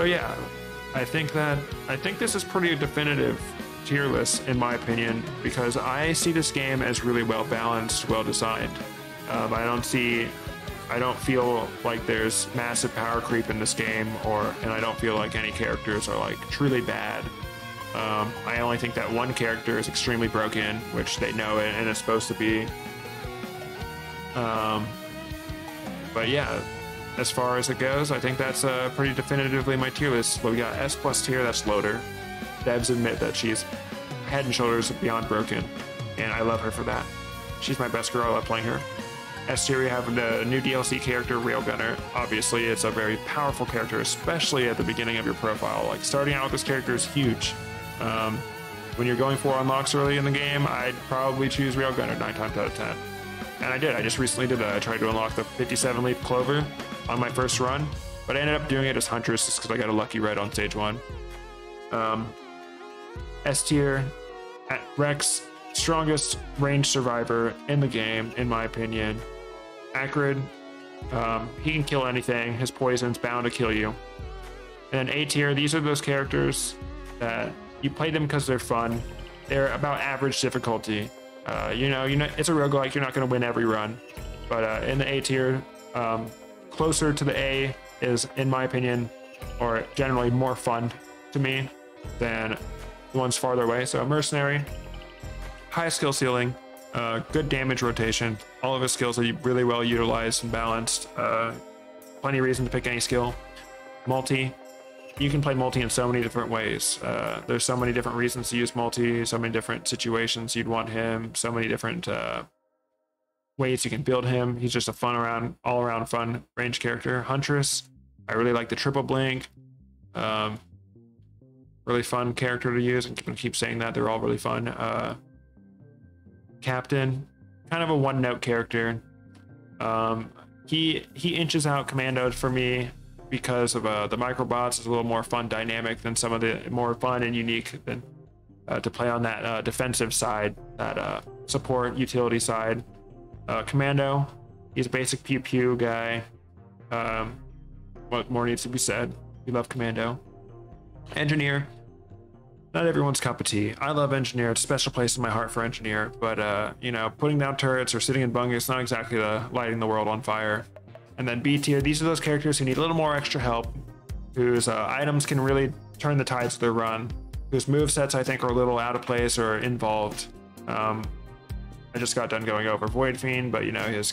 So yeah, I think this is pretty definitive tier list in my opinion, because I see this game as really well balanced, well designed. I don't feel like there's massive power creep in this game, and I don't feel like any characters are like truly bad. I only think that one character is extremely broken, which they know it and it's supposed to be. But yeah, as far as it goes, I think that's pretty definitively my tier list. But we got S plus tier, that's Loader. Devs admit that she's head and shoulders beyond broken, and I love her for that. She's my best girl. I love playing her. S tier, you have the new DLC character, Railgunner. Obviously, it's a very powerful character, especially at the beginning of your profile. Like, starting out with this character is huge. When you're going for unlocks early in the game, I'd probably choose Railgunner 9 times out of 10. And I did. I just recently did that. I tried to unlock the 57 Leaf Clover on my first run, but I ended up doing it as Huntress just because I got a lucky red on stage 1. S tier, Rex, strongest range survivor in the game, in my opinion. Acrid, he can kill anything. His poison's bound to kill you. And A tier, these are those characters that you play them because they're fun. They're about average difficulty. You know, it's a roguelike. You're not going to win every run, but in the A tier, closer to the A is, in my opinion, or generally more fun to me than the ones farther away. So Mercenary, high skill ceiling, good damage rotation. All of his skills are really well utilized and balanced. Plenty of reason to pick any skill. Multi, you can play multi in so many different ways. There's so many different reasons to use multi, so many different situations you'd want him, so many different ways you can build him. He's just a all around fun range character. Huntress, I really like the triple blink. Really fun character to use, and keep saying that. They're all really fun. Captain, kind of a one-note character. He inches out Commando for me because of the microbots is a little more fun dynamic than some of the more fun and unique than to play on that defensive side, that support utility side. Commando, he's a basic pew pew guy. What more needs to be said? We love Commando. Engineer, not everyone's cup of tea. I love Engineer. It's a special place in my heart for Engineer, but you know, putting down turrets or sitting in bungus, not exactly the lighting the world on fire. And then B tier, these are those characters who need a little more extra help, whose items can really turn the tides of their run, whose movesets I think are a little out of place or involved. I just got done going over Void Fiend, but you know, his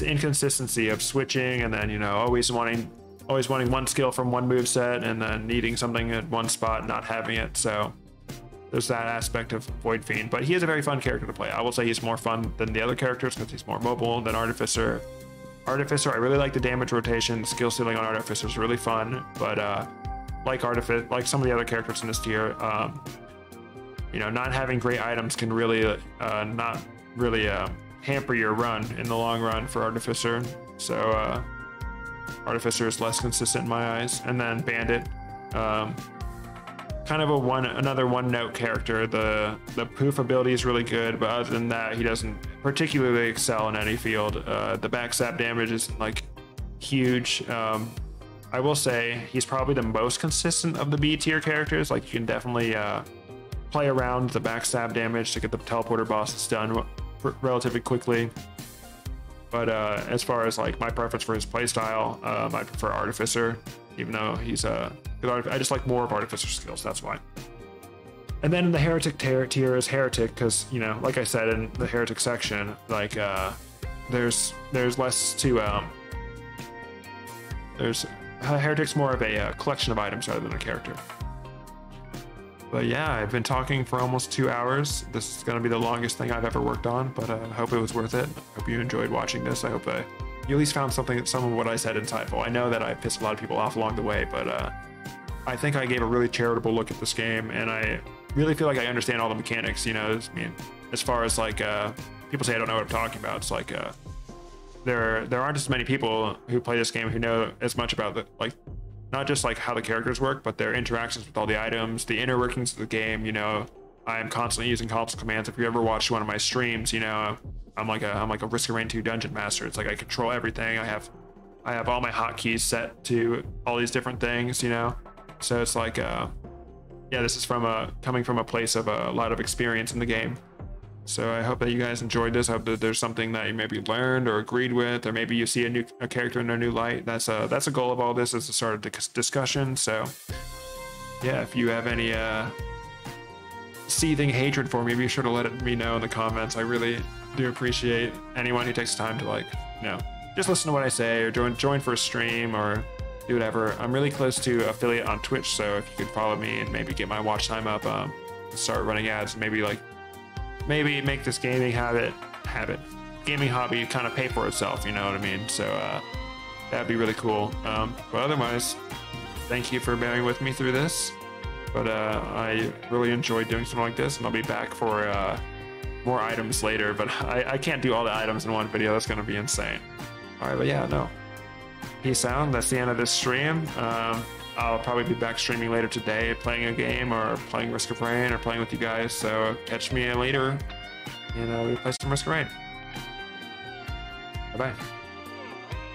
inconsistency of switching, and then, you know, always wanting one skill from one move set and then needing something at one spot and not having it. So there's that aspect of Void Fiend, but he is a very fun character to play. I will say he's more fun than the other characters because he's more mobile than Artificer. I really like the damage rotation. Skill ceiling on Artificer is really fun, but like some of the other characters in this tier, you know, not having great items can really not really hamper your run in the long run for Artificer. So Artificer is less consistent in my eyes. And then Bandit, kind of another one-note character. The poof ability is really good, but other than that, he doesn't particularly excel in any field. The backstab damage is like huge. I will say he's probably the most consistent of the B tier characters. Like, you can definitely play around the backstab damage to get the teleporter bosses done relatively quickly. But as far as like my preference for his playstyle, I prefer Artificer, even though he's I just like more of Artificer's skills, that's why. And then in the Heretic tier is Heretic, because, you know, like I said in the Heretic section, like there's less to Heretic's more of a collection of items rather than a character. But yeah, I've been talking for almost 2 hours. This is going to be the longest thing I've ever worked on, but I hope it was worth it. I hope you enjoyed watching this. I hope you at least found some of what I said insightful. I know that I pissed a lot of people off along the way, but I think I gave a really charitable look at this game, and I really feel like I understand all the mechanics. You know, I mean, as far as like people say I don't know what I'm talking about, it's like there aren't as many people who play this game who know as much about the, like, not just like how the characters work, but their interactions with all the items, the inner workings of the game. You know, I'm constantly using console commands. If you ever watched one of my streams, you know, I'm like a Risk of Rain 2 dungeon master. It's like I control everything. I have I have all my hotkeys set to all these different things, you know? So it's like, yeah, this is coming from a place of a lot of experience in the game. So I hope that you guys enjoyed this. I hope that there's something that you maybe learned or agreed with, or maybe you see a character in a new light. That's a goal of all this, is to start a discussion. So yeah, if you have any seething hatred for me, be sure to let me know in the comments. I really do appreciate anyone who takes time to, like, you know, just listen to what I say, or join for a stream, or do whatever. I'm really close to affiliate on Twitch, so if you could follow me and maybe get my watch time up, start running ads, maybe make this gaming gaming hobby kind of pay for itself, you know what I mean? So that'd be really cool. But otherwise, thank you for bearing with me through this. But I really enjoyed doing something like this, and I'll be back for more items later, but I can't do all the items in one video. That's gonna be insane. All right, but yeah, no. Peace out. That's the end of this stream. I'll probably be back streaming later today, playing a game, or playing Risk of Rain, or playing with you guys. So catch me later, and we'll play some Risk of Rain. Bye-bye.